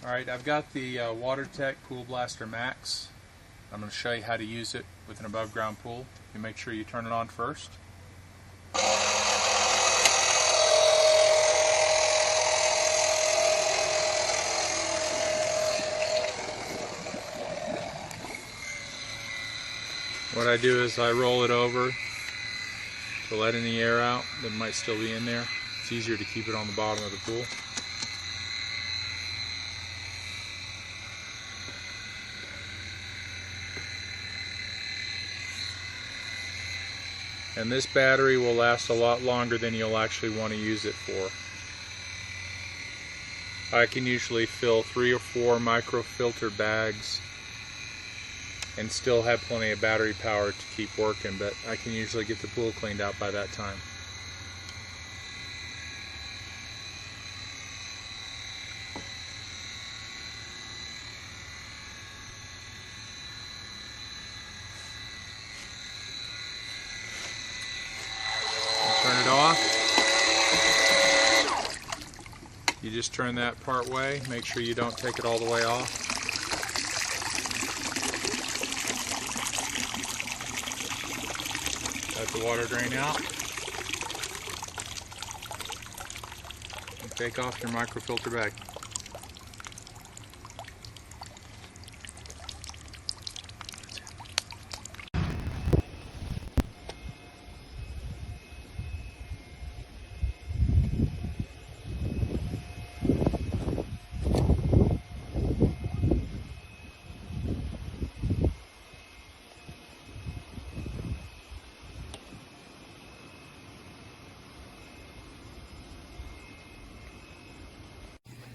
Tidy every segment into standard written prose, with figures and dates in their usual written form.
Alright, I've got the WaterTech Pool Blaster Max. I'm going to show you how to use it with an above ground pool. You make sure you turn it on first. What I do is I roll it over to let any air out that might still be in there. It's easier to keep it on the bottom of the pool. And this battery will last a lot longer than you'll actually want to use it for. I can usually fill 3 or 4 microfilter bags and still have plenty of battery power to keep working, but I can usually get the pool cleaned out by that time. Turn it off. You just turn that part way. Make sure you don't take it all the way off. Let the water drain out. And take off your microfilter bag.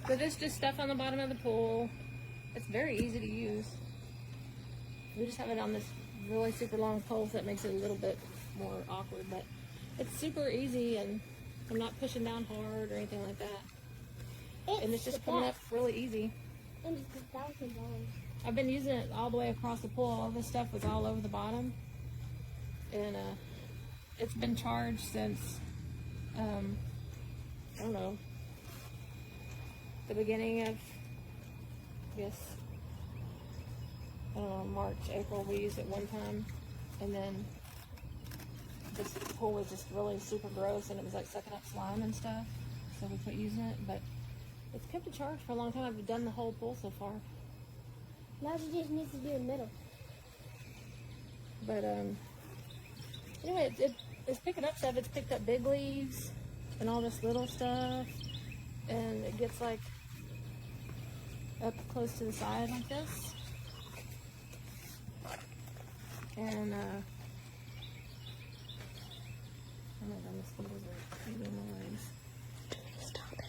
So this just stuff on the bottom of the pool. It's very easy to use. We just have it on this really super long pole, so that makes it a little bit more awkward, but it's super easy, and I'm not pushing down hard or anything like that. And it's just coming up really easy. And it's $1,000. I've been using it all the way across the pool. All this stuff was all over the bottom, and it's been charged since I don't know, the beginning of, I guess, I don't know, March, April. We used it one time, and then this pool was just really super gross, and it was like sucking up slime and stuff, so we quit using it. But it's kept a charge for a long time. I've done the whole pool so far. Now she just needs to do the middle. But anyway, it's picking up stuff. It's picked up big leaves and all this little stuff, and it gets like up close to the side like this. And oh my god, mosquitoes are eating my legs. Stop it.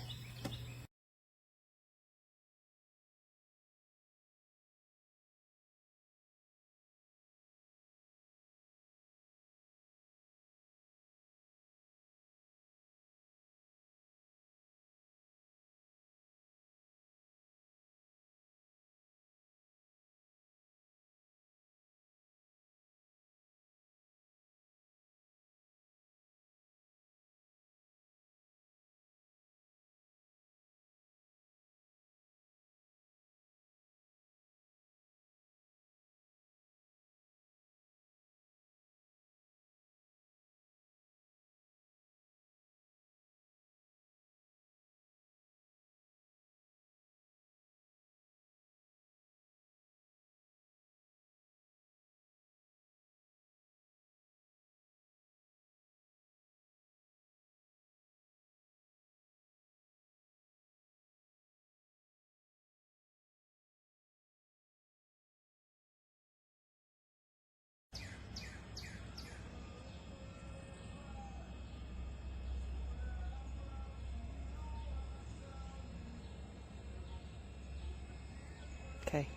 Okay.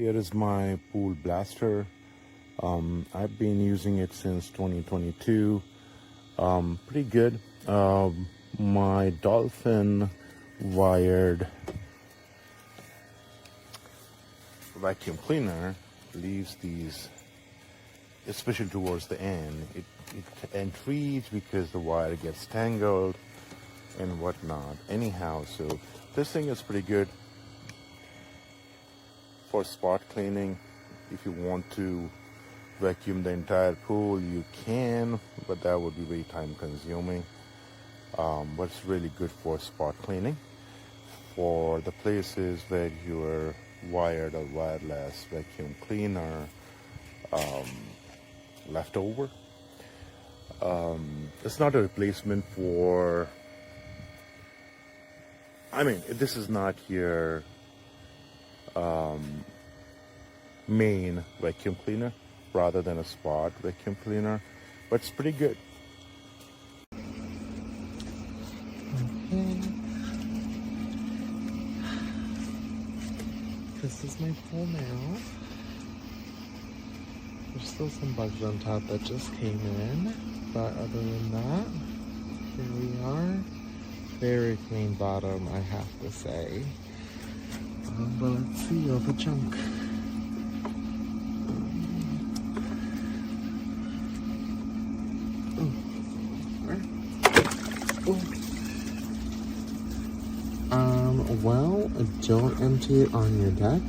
Here is my pool blaster. I've been using it since 2022. Pretty good. My Dolphin wired vacuum cleaner leaves these, especially towards the end, it entreats because the wire gets tangled and whatnot. Anyhow, so this thing is pretty good for spot cleaning. If you want to vacuum the entire pool, you can, but that would be very time consuming. But it's really good for spot cleaning. For the places where you're wired or wireless vacuum cleaner left over, it's not a replacement for, I mean, this is not your main vacuum cleaner, rather than a spot vacuum cleaner, but it's pretty good. Okay. This is my pool now. There's still some bugs on top that just came in, but other than that, here we are. Very clean bottom, I have to say. But let's see all the junk. Well, don't empty it on your deck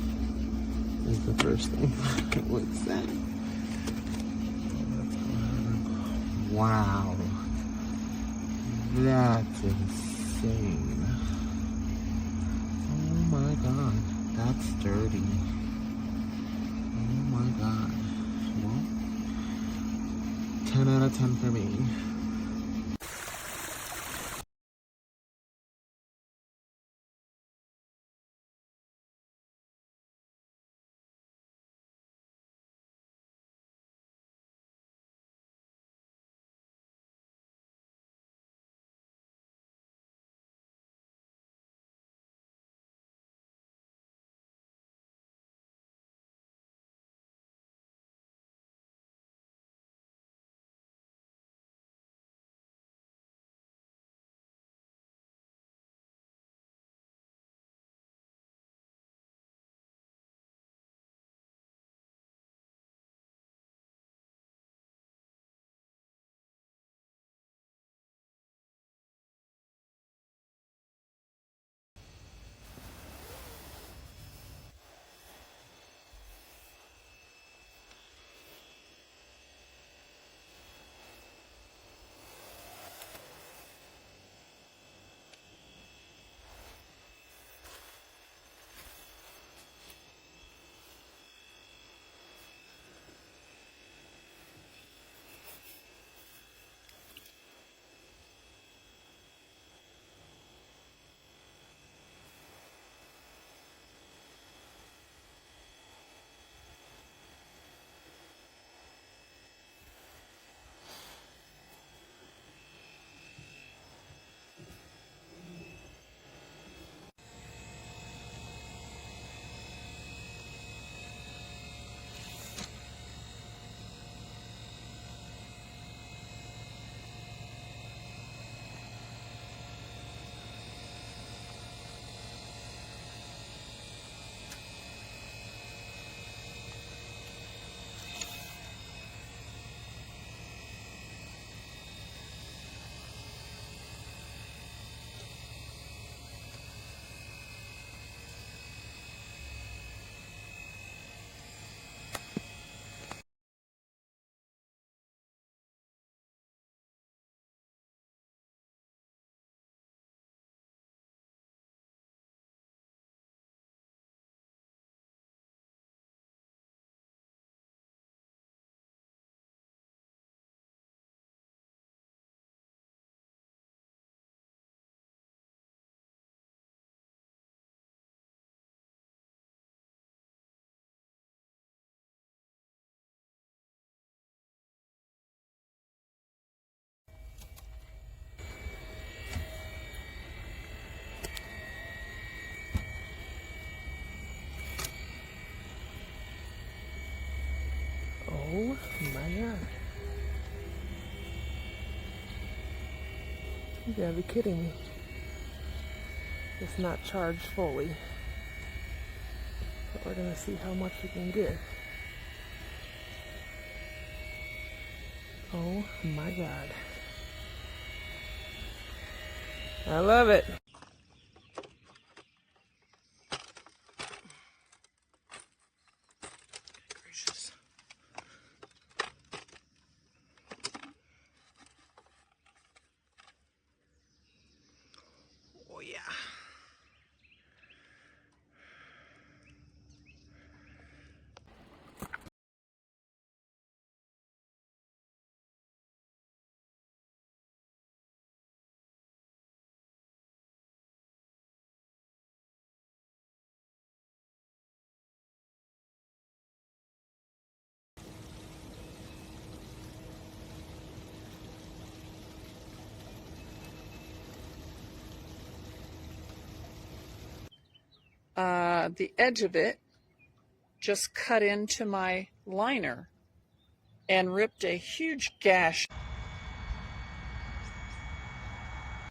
is the first thing I would say. Wow. That's insane. Oh my god, that's dirty. Oh my god. Well, 10 out of 10 for me. Oh my god. You gotta be kidding me. It's not charged fully. But we're gonna see how much we can get. Oh my god. I love it. Gracious. Oh yeah. The edge of it just cut into my liner and ripped a huge gash